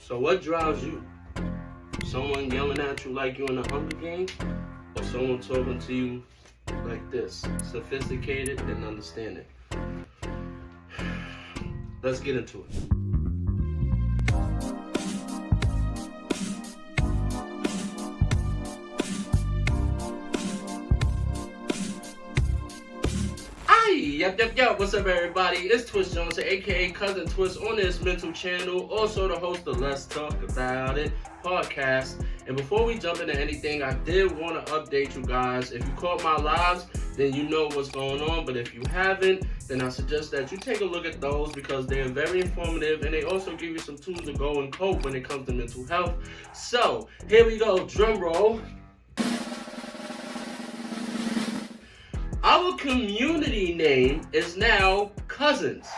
So what drives you? Someone yelling at you like you're in the Hunger Games? Or someone talking to you like this, sophisticated and understanding? Let's get into it. Yep, what's up everybody? It's Twist Johnson, aka Cousin Twist, on this mental channel, also the host of Let's Talk About It podcast. And before we jump into anything, I did want to update you guys. If you caught my lives, then you know what's going on, but if you haven't, then I suggest that you take a look at those because they're very informative and they also give you some tools to go and cope when it comes to mental health. So, here we go, drum roll. Our community name is now Cousins.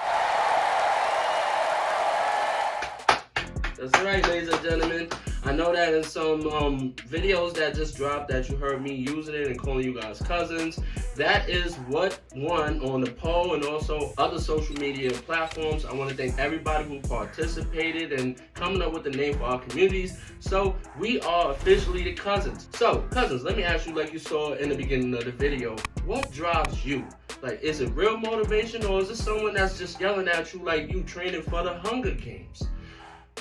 That's right, ladies and gentlemen. I know that in some videos that just dropped that you heard me using it and calling you guys cousins. That is what won on the poll and also other social media platforms. I want to thank everybody who participated in coming up with the name for our communities. So we are officially the Cousins. So cousins, let me ask you, like you saw in the beginning of the video, what drives you? Like, is it real motivation or is it someone that's just yelling at you like you training for the Hunger Games?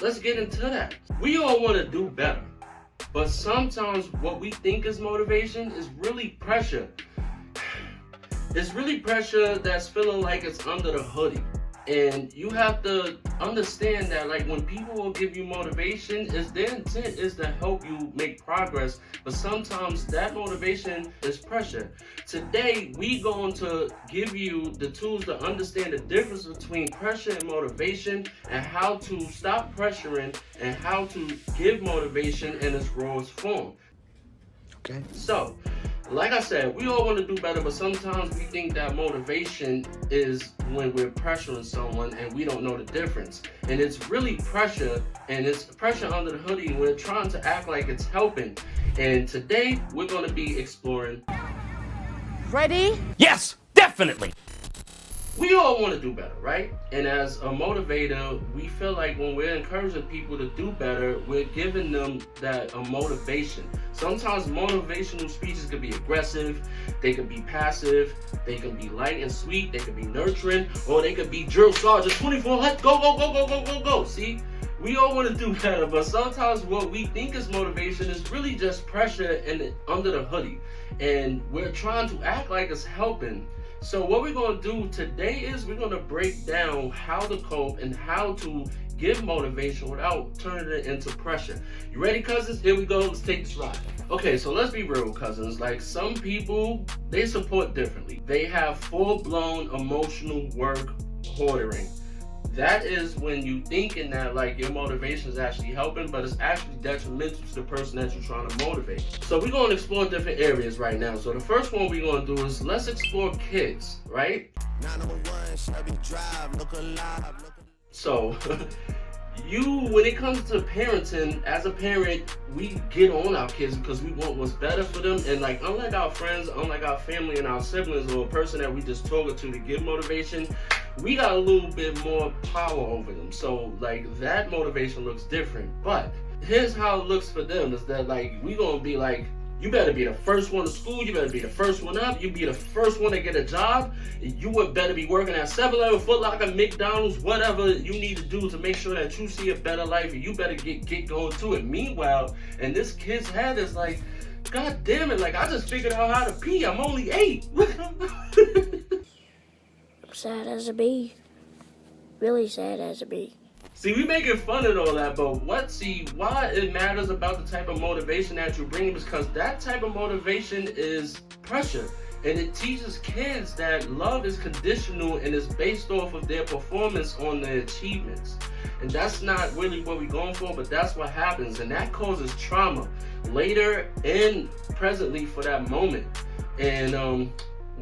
Let's get into that. We all want to do better, but sometimes what we think is motivation is really pressure. It's really pressure that's feeling like it's under the hoodie. And you have to understand that, like, when people will give you motivation, their intent is to help you make progress, but sometimes that motivation is pressure. Today, we going to give you the tools to understand the difference between pressure and motivation and how to stop pressuring and how to give motivation in its rawest form. Okay. So, like I said, we all want to do better, but sometimes we think that motivation is when we're pressuring someone and we don't know the difference. And it's really pressure, and it's pressure under the hoodie. We're trying to act like it's helping. And today, we're going to be exploring. Ready? Yes, definitely. We all want to do better, right? And as a motivator, we feel like when we're encouraging people to do better, we're giving them that motivation. Sometimes motivational speeches can be aggressive, they can be passive, they can be light and sweet, they can be nurturing, or they can be drill sergeant 24, go. See? We all want to do better, but sometimes what we think is motivation is really just pressure under the hoodie. And we're trying to act like it's helping. So what we're going to do today is we're going to break down how to cope and how to give motivation without turning it into pressure. You ready, cousins? Here we go. Let's take this ride. Okay, so let's be real, cousins. Like, some people, they support differently. They have full-blown emotional work hoarding. That is when you thinking that like your motivation is actually helping, but it's actually detrimental to the person that you're trying to motivate. So we're going to explore different areas right now. So the first one we're going to do is let's explore kids, right? So when it comes to parenting, as a parent, we get on our kids because we want what's better for them. And like, unlike our friends, unlike our family and our siblings or a person that we just talking to give motivation, we got a little bit more power over them. So like, that motivation looks different. But here's how it looks for them is that like, we gonna be like, you better be the first one to school, you better be the first one up, you be the first one to get a job, you would better be working at 7-Eleven, Foot Locker, McDonald's, whatever you need to do to make sure that you see a better life, and you better get going to it. Meanwhile, in this kid's head is like, God damn it, like, I just figured out how to pee, I'm only 8. I'm sad as a bee. Really sad as a bee. See, we making fun of all that, but why it matters about the type of motivation that you bring is because that type of motivation is pressure. And it teaches kids that love is conditional and is based off of their performance on their achievements. And that's not really what we're going for, but that's what happens. And that causes trauma later and presently for that moment. And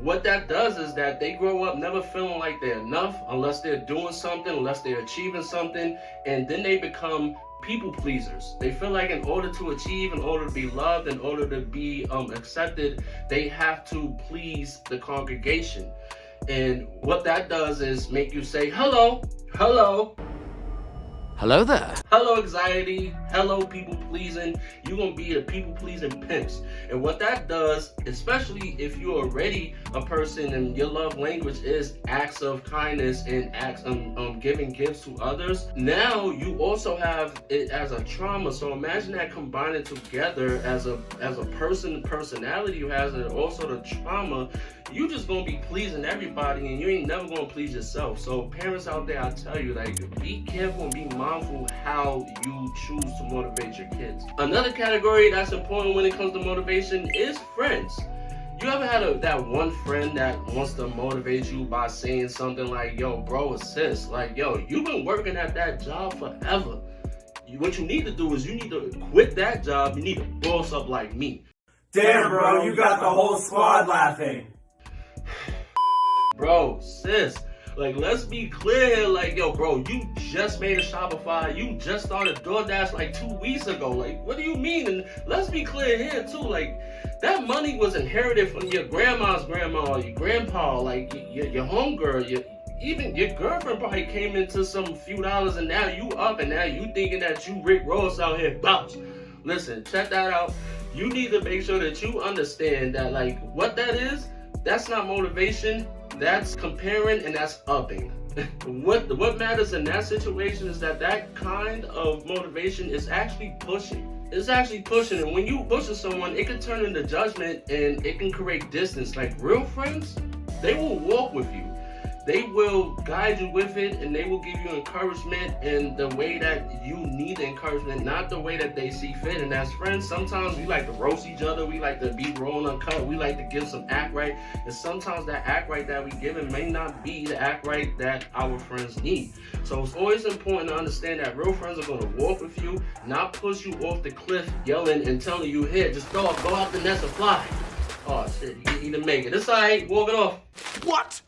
what that does is that they grow up never feeling like they're enough unless they're doing something, unless they're achieving something, and then they become people pleasers. They feel like in order to achieve, in order to be loved, in order to be accepted, they have to please the congregation. And what that does is make you say, hello, Hello there. Hello anxiety, hello people pleasing. You're gonna be a people pleasing pimps. And what that does, especially if you're already a person and your love language is acts of kindness and acts giving gifts to others, now you also have it as a trauma. So imagine that combined together as a personality you has, and also the trauma. You just gonna be pleasing everybody and you ain't never gonna please yourself. So parents out there, I tell you, like, be careful and be mindful how you choose to motivate your kids. Another category that's important when it comes to motivation is friends. You ever had that one friend that wants to motivate you by saying something like, yo, bro, assist, like, yo, you've been working at that job forever. What you need to do is you need to quit that job. You need to boss up like me. Damn, bro, you got the whole squad laughing. Bro, sis, like, let's be clear here. Like, yo, bro, you just made a Shopify. You just started DoorDash like 2 weeks ago. Like, what do you mean? And let's be clear here too. Like, that money was inherited from your grandma's grandma or your grandpa, like your homegirl, even your girlfriend probably came into some few dollars, and now you up and now you thinking that you Rick Ross out here bounce. Listen, check that out. You need to make sure that you understand that, like, what that is, that's not motivation. That's comparing and that's upping. What matters in that situation is that kind of motivation is actually pushing. It's actually pushing, and when you push someone, it can turn into judgment and it can create distance. Like, real friends, they will walk with you. They will guide you with it, and they will give you encouragement in the way that you need the encouragement, not the way that they see fit. And as friends, sometimes we like to roast each other. We like to be raw uncut. We like to give some act right. And sometimes that act right that we give it may not be the act right that our friends need. So it's always important to understand that real friends are going to walk with you, not push you off the cliff yelling and telling you, here, just go out the nest and fly. Oh, shit, you didn't make it. It's all right. Walk it off. What?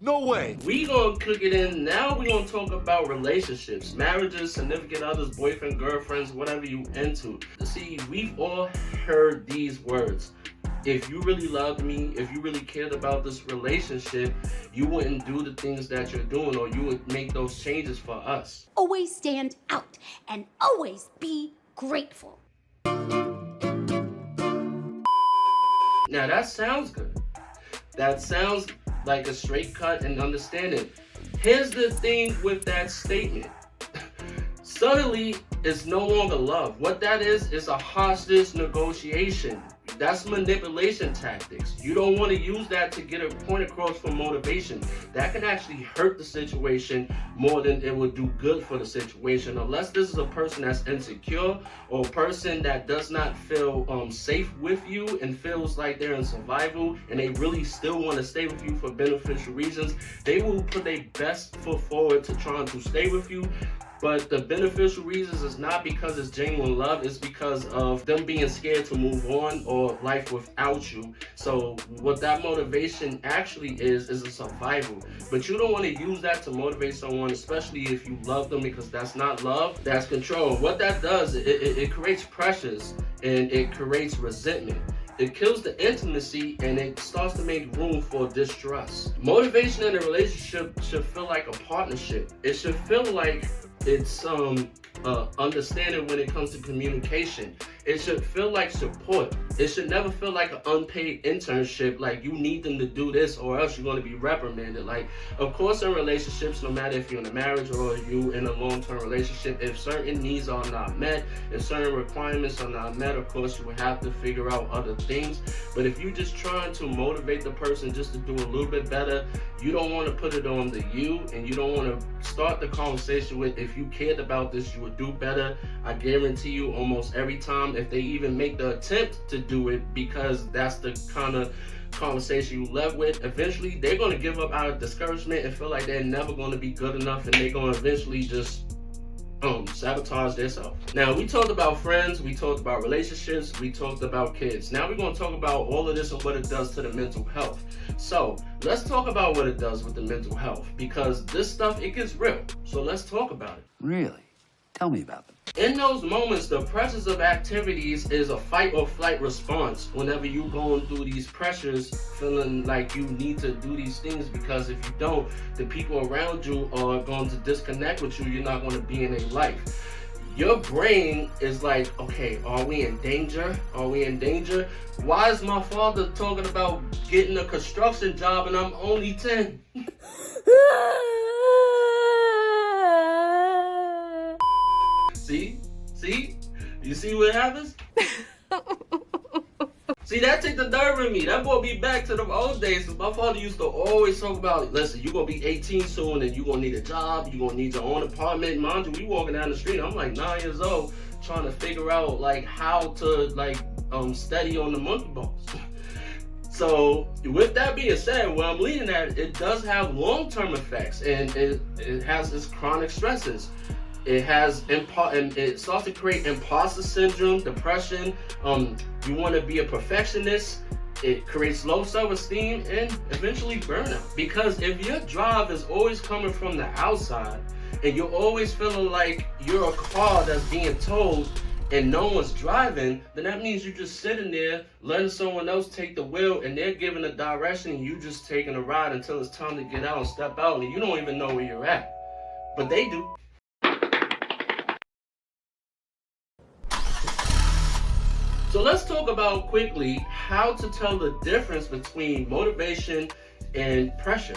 No way. We gonna cook it in. Now we gonna talk about relationships, marriages, significant others, boyfriend, girlfriends, whatever you into. See, we've all heard these words. If you really loved me, if you really cared about this relationship, you wouldn't do the things that you're doing, or you would make those changes for us. Always stand out and always be grateful. Now that sounds good. That sounds like a straight cut and understanding. Here's the thing with that statement. Suddenly, it's no longer love. What that is a hostage negotiation. That's manipulation tactics. You don't want to use that to get a point across for motivation. That can actually hurt the situation more than it would do good for the situation. Unless this is a person that's insecure or a person that does not feel safe with you and feels like they're in survival and they really still want to stay with you for beneficial reasons, they will put their best foot forward to trying to stay with you. But the beneficial reasons is not because it's genuine love, it's because of them being scared to move on or life without you. So what that motivation actually is a survival. But you don't want to use that to motivate someone, especially if you love them, because that's not love, that's control. What that does, it creates pressures and it creates resentment. It kills the intimacy and it starts to make room for distrust. Motivation in a relationship should feel like a partnership. It should feel like it's understanding when it comes to communication. It should feel like support. It should never feel like an unpaid internship, like you need them to do this or else you're going to be reprimanded. Like, of course, in relationships, no matter if you're in a marriage or you in a long-term relationship, if certain needs are not met, if certain requirements are not met, of course, you would have to figure out other things. But if you're just trying to motivate the person just to do a little bit better, you don't want to put it on the you, and you don't want to start the conversation with, if you cared about this, you would do better. I guarantee you almost every time, if they even make the attempt to do it, because that's the kind of conversation you left with, eventually they're going to give up out of discouragement and feel like they're never going to be good enough, and they're going to eventually just sabotage themselves. Now, we talked about friends, we talked about relationships, we talked about kids. Now we're going to talk about all of this and what it does to the mental health. So let's talk about what it does with the mental health, because this stuff, it gets real. So let's talk about it. Really? Tell me about them. In those moments, the pressures of activities is a fight or flight response whenever you going through these pressures, feeling like you need to do these things, because if you don't, the people around you are going to disconnect with you. You're not going to be in their life. Your brain is like, okay, are we in danger? Are we in danger? Why is my father talking about getting a construction job and I'm only 10? See? You see what happens? See, that take the nerve in me. That brought me back to the old days. My father used to always talk about, listen, you're going to be 18 soon and you're going to need a job. You're going to need your own apartment. Mind you, we walking down the street. I'm like 9 years old trying to figure out like how to like study on the monkey bars. So with that being said, what I'm leading at, it does have long-term effects, and it has its chronic stresses. It has and it starts to create imposter syndrome, depression. You want to be a perfectionist. It creates low self-esteem and eventually burnout. Because if your drive is always coming from the outside and you're always feeling like you're a car that's being towed and no one's driving, then that means you're just sitting there letting someone else take the wheel, and they're giving a direction and you just taking a ride until it's time to get out and step out, and you don't even know where you're at. But they do. So let's talk about quickly how to tell the difference between motivation and pressure.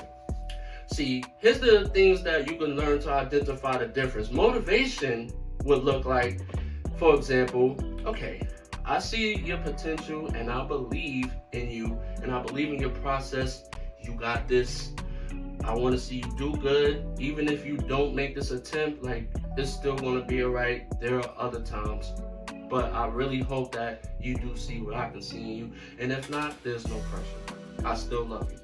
See, here's the things that you can learn to identify the difference. Motivation would look like, for example, okay, I see your potential and I believe in you and I believe in your process. You got this. I want to see you do good. Even if you don't make this attempt, like, it's still going to be all right. There are other times. But I really hope that you do see what I can see in you. And if not, there's no pressure. I still love you.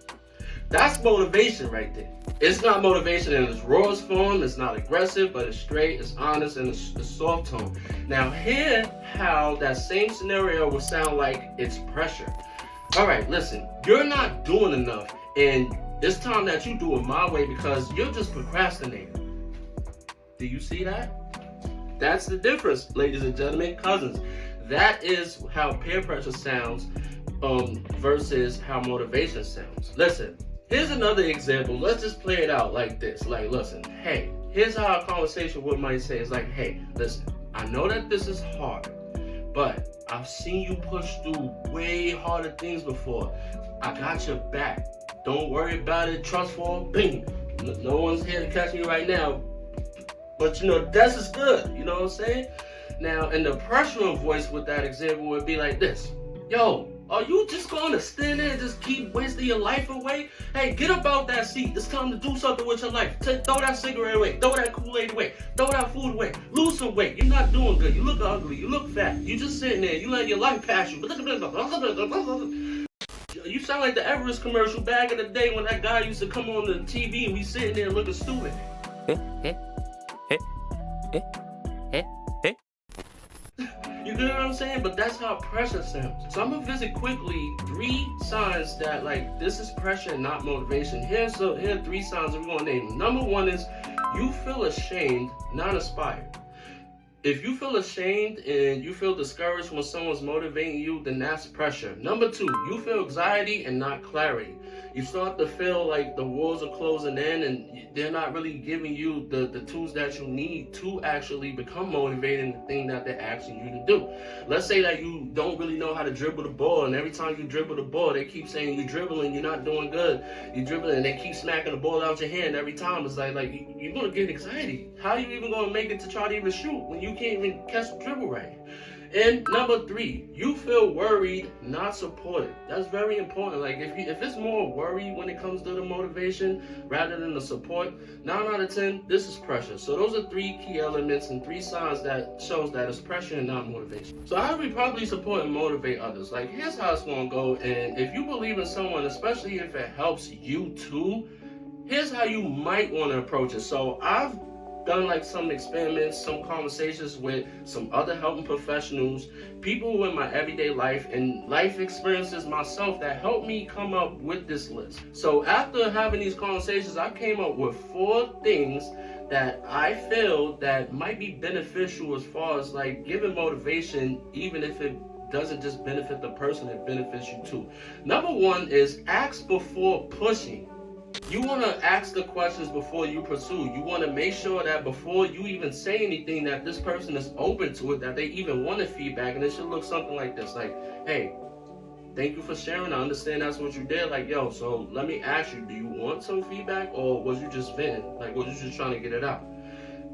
That's motivation right there. It's not motivation in its rawest form. It's not aggressive, but it's straight, it's honest, and it's soft tone. Now, hear how that same scenario would sound like it's pressure. All right, listen, you're not doing enough, and it's time that you do it my way because you're just procrastinating. Do you see that? That's the difference, ladies and gentlemen, cousins. That is how peer pressure sounds versus how motivation sounds. Listen, here's another example. Let's just play it out like this. Like, listen, hey, here's how a conversation would might say. It's like, hey, listen, I know that this is hard, but I've seen you push through way harder things before. I got your back. Don't worry about it. Trust fall. Bing. No one's here to catch me right now. But you know, that's is good, you know what I'm saying? Now, and the pressure voice with that example would be like this. Yo, are you just going to stand there and just keep wasting your life away? Hey, get up out that seat. It's time to do something with your life. Throw that cigarette away. Throw that Kool-Aid away. Throw that food away. Lose some weight. You're not doing good. You look ugly. You look fat. You just sitting there. You letting your life pass you. You sound like the Everest commercial back in the day when that guy used to come on the TV and we sitting there looking stupid. You get what I'm saying? But that's how pressure sounds. So I'm gonna visit quickly 3 signs that like this is pressure, not motivation. Here are 3 signs that we're gonna name. Number 1 is you feel ashamed, not inspired. If you feel ashamed and you feel discouraged when someone's motivating you, then that's pressure. Number 2, you feel anxiety and not clarity. You start to feel like the walls are closing in and they're not really giving you the tools that you need to actually become motivated in the thing that they're asking you to do. Let's say that you don't really know how to dribble the ball, and every time you dribble the ball, they keep saying you're dribbling, you're not doing good. You're dribbling, and they keep smacking the ball out your hand every time. It's like you're going to get anxiety. How are you even going to make it to try to even shoot when you can't even catch the dribble right? And number 3, you feel worried, not supported. That's very important. Like if it's more worry when it comes to the motivation rather than the support, 9 out of 10, this is pressure. So those are 3 key elements and 3 signs that shows that it's pressure and not motivation. So how do we properly support and motivate others? Like, here's how it's gonna go. And if you believe in someone, especially if it helps you too, here's how you might want to approach it. So I've done like some experiments, some conversations with some other helping professionals, people in my everyday life and life experiences myself that helped me come up with this list. So after having these conversations, I came up with 4 things that I feel that might be beneficial as far as like giving motivation, even if it doesn't just benefit the person, it benefits you too. Number one is ask before pushing. You want to ask the questions before you pursue. You want to make sure that before you even say anything that this person is open to it, that they even want a feedback. And it should look something like this, like, hey, thank you for sharing. I understand that's what you did. Like, yo, so let me ask you, do you want some feedback, or was you just venting? Like, was you just trying to get it out?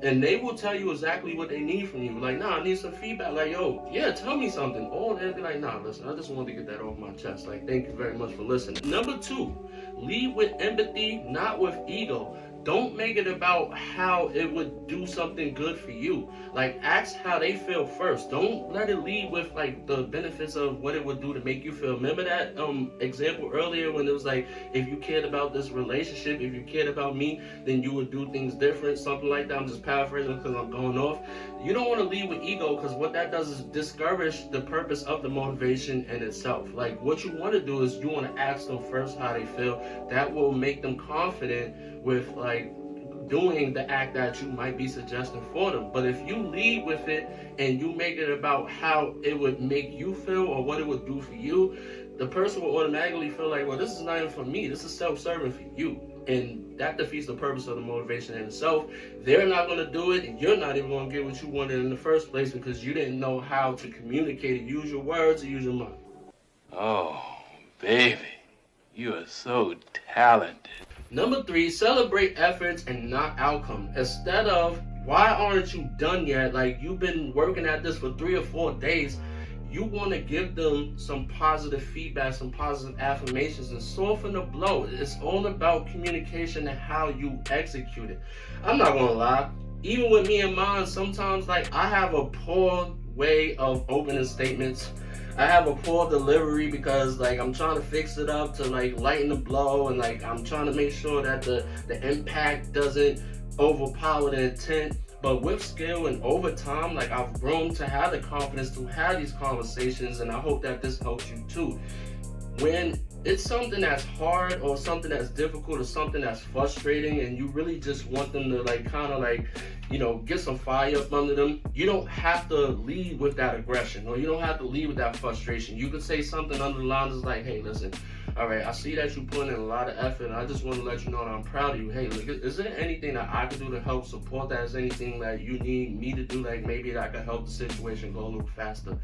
And they will tell you exactly what they need from you. Like, nah, I need some feedback. Like, yo, yeah, tell me something. Or they'll be like, nah, listen, I just wanted to get that off my chest. Like, thank you very much for listening. Number two, lead with empathy, not with ego. Don't make it about how it would do something good for you. Like, ask how they feel first. Don't let it lead with like the benefits of what it would do to make you feel. Remember that example earlier when it was like, if you cared about this relationship, if you cared about me, then you would do things different, something like that. I'm just paraphrasing because I'm going off. You don't want to lead with ego, because what that does is discourage the purpose of the motivation in itself. Like, what you want to do is you want to ask them first how they feel. That will make them confident with like doing the act that you might be suggesting for them. But if you lead with it and you make it about how it would make you feel or what it would do for you, the person will automatically feel like, well, this is not even for me, this is self-serving for you. And that defeats the purpose of the motivation in itself. They're not going to do it, and you're not even going to get what you wanted in the first place because you didn't know how to communicate and use your words or use your mind. Oh, baby, you are so talented. Number three, celebrate efforts and not outcome. Instead of, why aren't you done yet? Like, you've been working at this for 3 or 4 days. You want to give them some positive feedback, some positive affirmations, and soften the blow. It's all about communication and how you execute it. I'm not going to lie. Even with me and mine, sometimes like I have a poor way of opening statements. I have a poor delivery because like I'm trying to fix it up to like lighten the blow, and like I'm trying to make sure that the impact doesn't overpower the intent. But with skill and over time, like I've grown to have the confidence to have these conversations, and I hope that this helps you too. When it's something that's hard or something that's difficult or something that's frustrating, and you really just want them to like kind of like, you know, get some fire up under them, you don't have to lead with that aggression, or you don't have to lead with that frustration. You can say something under the lines like, hey, listen, all right, I see that you put in a lot of effort, and I just want to let you know that I'm proud of you. Hey, look, is there anything that I can do to help support that? Is there anything that you need me to do? Like maybe that I can help the situation go a little faster.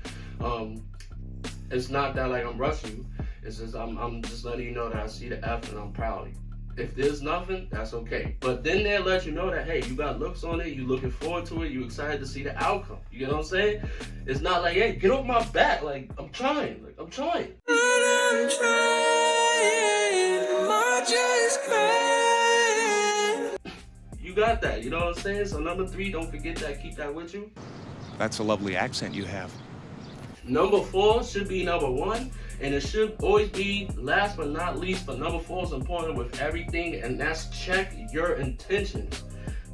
It's not that like I'm rushing you. It's just I'm just letting you know that I see the effort and I'm proud of you. If there's nothing, that's okay. But then they'll let you know that, hey, you got looks on it, you looking forward to it, you excited to see the outcome. You get what I'm saying? It's not like, hey, get off my back. Like, I'm trying. Like, I'm trying. I'm trying. I'm just crying. You got that. You know what I'm saying? So number 3, don't forget that. Keep that with you. That's a lovely accent you have. Number 4 should be number 1. And it should always be last but not least, but number 4 is important with everything, and that's check your intentions.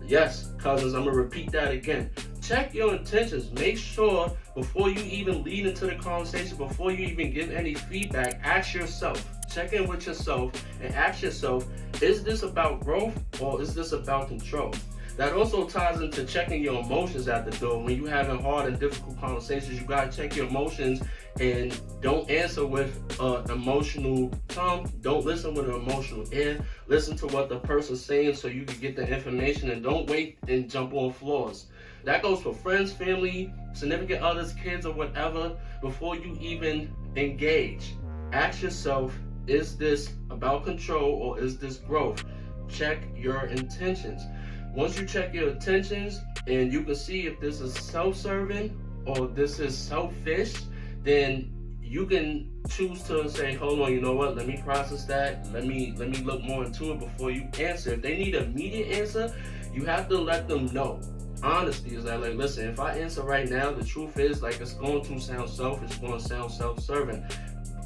Yes, cousins, I'm going to repeat that again. Check your intentions. Make sure before you even lead into the conversation, before you even give any feedback, ask yourself, check in with yourself and ask yourself, is this about growth or is this about control? That also ties into checking your emotions at the door. When you're having hard and difficult conversations, you gotta check your emotions and don't answer with an emotional tongue. Don't listen with an emotional ear. Listen to what the person's saying so you can get the information, and don't wait and jump on flaws. That goes for friends, family, significant others, kids, or whatever. Before you even engage, ask yourself, is this about control or is this growth? Check your intentions. Once you check your intentions and you can see if this is self-serving or this is selfish, then you can choose to say, hold on, you know what, let me process that. Let me look more into it before you answer. If they need an immediate answer, you have to let them know. Honesty is that, like, listen, if I answer right now, the truth is, like, it's going to sound selfish, it's going to sound self-serving.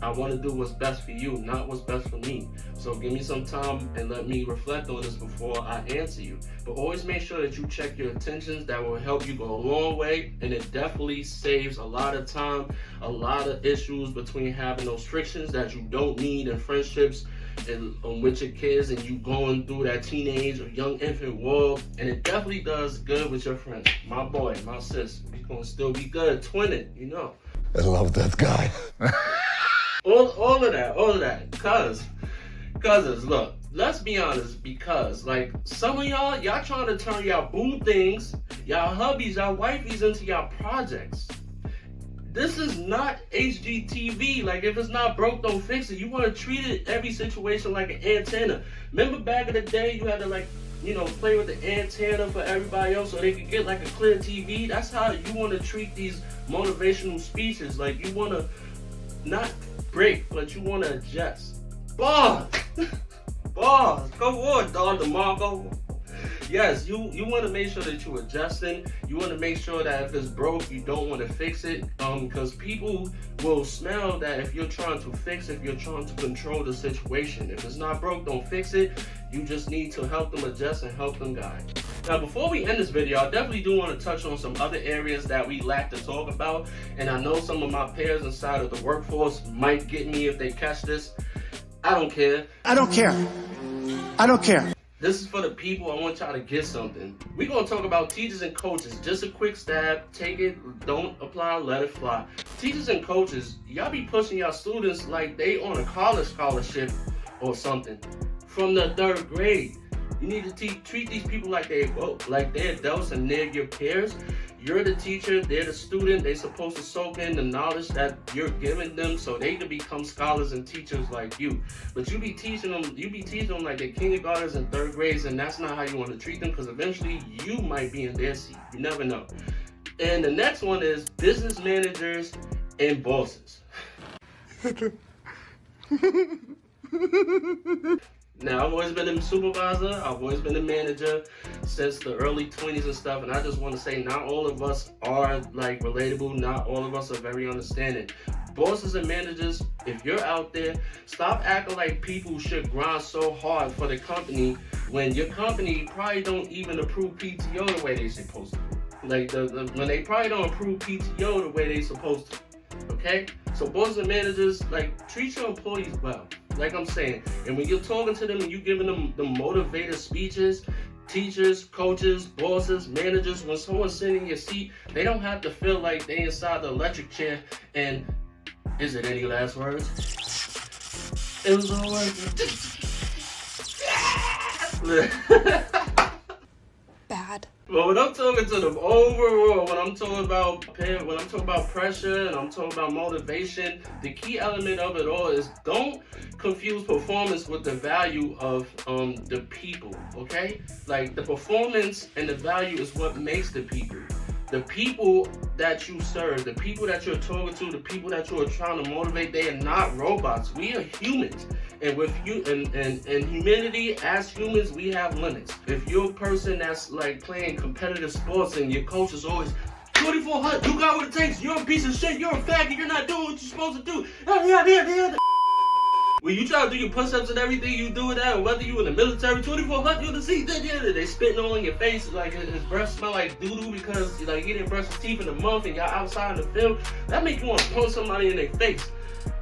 I want to do what's best for you, not what's best for me. So give me some time and let me reflect on this before I answer you. But always make sure that you check your intentions. That will help you go a long way, and it definitely saves a lot of time, a lot of issues between having those frictions that you don't need in friendships, with your kids and you going through that teenage or young infant world, and it definitely does good with your friends. My boy, my sis, we gonna still be good, twinning, you know. I love that guy. all of that, cousins, look, let's be honest, because like some of y'all trying to turn y'all boo things, y'all hubbies, y'all wifeys into y'all projects. This is not HGTV. Like, if it's not broke, don't fix it. You want to treat it, every situation, like an antenna. Remember back in the day, you had to, like, you know, play with the antenna for everybody else so they could get like a clear TV. That's how you want to treat these motivational speeches. Like, you want to not break, but you want to adjust. Boss! Boss! Go on, Don DeMarco. Yes, you want to make sure that you're adjusting. You want to make sure that if it's broke, you don't want to fix it. Because people will smell that if you're trying to fix it, if you're trying to control the situation. If it's not broke, don't fix it. You just need to help them adjust and help them guide. Now, before we end this video, I definitely do want to touch on some other areas that we lack to talk about. And I know some of my peers inside of the workforce might get me if they catch this. I don't care. I don't care. I don't care. This is for the people. I want y'all to get something. We're going to talk about teachers and coaches. Just a quick stab. Take it. Don't apply. Let it fly. Teachers and coaches, y'all be pushing y'all students like they on a college scholarship or something from the 3rd grade. You need to treat these people like they're adults and they're your peers. You're the teacher, they're the student. They're supposed to soak in the knowledge that you're giving them so they can become scholars and teachers like you. But you be teaching them like they're kindergartners and 3rd grades, and that's not how you want to treat them, because eventually you might be in their seat. You never know. And the next one is business managers and bosses. Now, I've always been a supervisor, I've always been a manager since the early 20s and stuff, and I just want to say not all of us are like relatable, not all of us are very understanding. Bosses and managers, if you're out there, stop acting like people should grind so hard for the company when your company probably don't even approve PTO the way they're supposed to. Like, when they probably don't approve PTO the way they're supposed to. Okay? So bosses and managers, like, treat your employees well. Like I'm saying, and when you're talking to them and you're giving them the motivator speeches, teachers, coaches, bosses, managers, when someone's sitting in your seat, they don't have to feel like they inside the electric chair and, is it any last words? It was all right. Bad. But when I'm talking to them overall, when I'm talking about pressure and I'm talking about motivation, the key element of it all is don't confuse performance with the value of the people, okay? Like, the performance and the value is what makes the people. The people that you serve, the people that you're talking to, the people that you are trying to motivate, they are not robots. We are humans. And with you and humanity, as humans, we have limits. If you're a person that's like playing competitive sports and your coach is always 2400, you got what it takes, you're a piece of shit, you're a faggot, you're not doing what you're supposed to do. When you try to do your push-ups and everything, you do that, whether you in the military, 2400, you're the seat, they spitting all in your face, like his breath smell like doo-doo because like he didn't brush his teeth in a month and y'all outside in the field. That make you want to punch somebody in their face.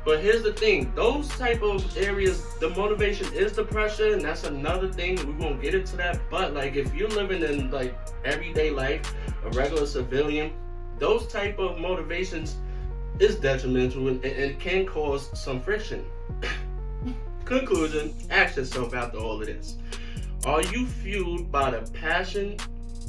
But here's the thing, those type of areas, the motivation is the pressure, and that's another thing, we won't get into that. But like, if you're living in like everyday life, a regular civilian, those type of motivations is detrimental and it can cause some friction. Conclusion, ask yourself after all of this. Are you fueled by the passion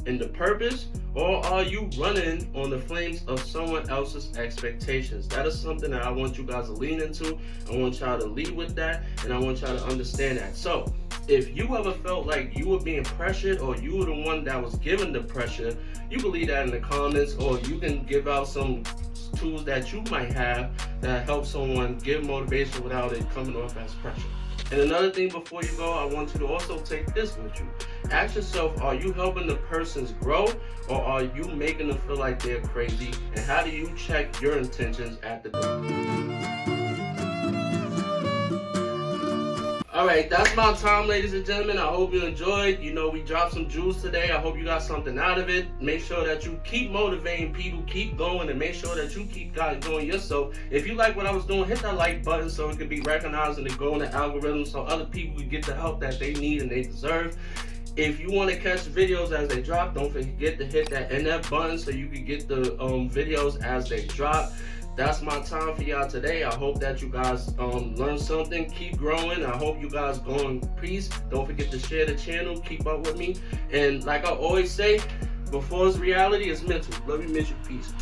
and the purpose, or are you running on the flames of someone else's expectations? That is something that I want you guys to lean into. I want y'all to lead with that, and I want y'all to understand that. So, if you ever felt like you were being pressured, or you were the one that was given the pressure, you can leave that in the comments, or you can give out some tools that you might have that help someone give motivation without it coming off as pressure. And another thing before you go, I want you to also take this with you. Ask yourself, are you helping the persons grow, or are you making them feel like they're crazy? And how do you check your intentions at the door? Alright, that's my time, ladies and gentlemen. I hope you enjoyed. You know, we dropped some jewels today. I hope you got something out of it. Make sure that you keep motivating people, keep going, and make sure that you keep going yourself. If you like what I was doing, hit that like button so it can be recognized and it go in the algorithm so other people can get the help that they need and they deserve. If you want to catch the videos as they drop, don't forget to hit that NF button so you can get the videos as they drop. That's my time for y'all today. I hope that you guys learn something. Keep growing. I hope you guys go in peace. Don't forget to share the channel. Keep up with me. And like I always say, before it's reality, it's mental. Love you, miss you, peace.